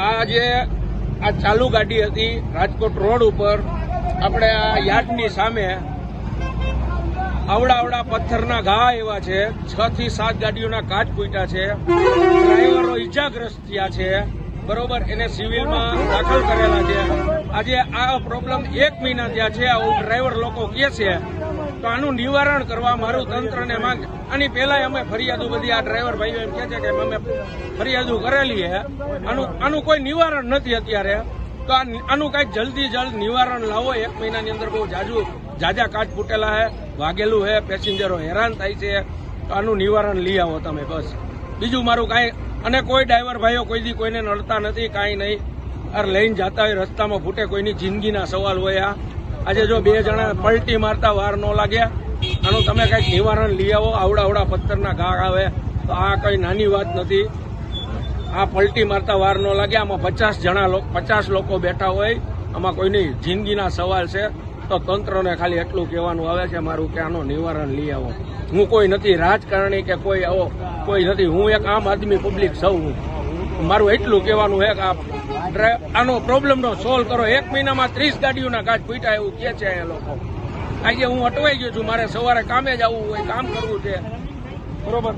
આ જે આ ચાલુ ગાડી હતી રાજકોટ રોડ ઉપર આપણે આ યાર્ડની સામે આવડા પથ્થરના ઘા એવા છે, 6 થી 7 ગાડીઓના કાચ ફૂટ્યા છે, ડ્રાઈવરો ઈજાગ્રસ્ત થયા છે, બરોબર. એને સિવિલમાં દાખલ કરેલા છે. આજે આ પ્રોબ્લેમ 1 મહિના થયા છે, આવું ડ્રાઈવર લોકો કહે છે. તો આનું નિવારણ કરવા મારું તંત્રને માંગ. આની પહેલા અમે ફરિયાદો બધી આ ડ્રાઈવર ભાઈઓ એમ કહે છે કે અમે ફરિયાદો કરેલી છે, આનું કોઈ નિવારણ નથી અત્યારે. તો આનું કઈક જલ્દી જલ્દ નિવારણ લાવો. 1 મહિનાની અંદર બહુ જાજા કાચ ફૂટેલા છે, વાગેલું છે, પેસેન્જરો હેરાન થાય છે. તો આનું નિવારણ લઈ આવો તમે, બસ. બીજું મારું કાંઈ. અને કોઈ ડ્રાઈવર ભાઈઓ કોઈ દી કોઈને નડતા નથી, કાંઈ નહીં. લઈને જતા હોય રસ્તામાં ફૂટે, કોઈની જિંદગીના સવાલ હોય. આજે જો 2 જણા પલટી મારતા વાર ન લાગ્યા, આનું તમે કંઈક નિવારણ લઈ આવો. આવડા પથ્થરના ઘા આવે તો આ કઈ નાની વાત નથી. આ પલટી મારતા વાર ન લાગ્યા. આમાં 50 લોકો બેઠા હોય, આમાં કોઈની જિંદગીના સવાલ છે. તો તંત્રને ખાલી એટલું કહેવાનું આવે છે મારું કે આનું નિવારણ લઈ આવો. હું કોઈ નથી રાજકારણી કે કોઈ આવો કોઈ નથી. હું એક આમ આદમી પબ્લિક સૌ હું. મારું એટલું કહેવાનું છે કે આનો પ્રોબ્લેમનો સોલ્વ કરો. 1 મહિનામાં 30 ગાડીઓના કાચ ફૂટ્યા એવું કહે છે એ લોકો. આજે હું અટવાઈ ગયો છું, મારે સવારે કામે જવું હોય, કામ કરવું છે, બરોબર.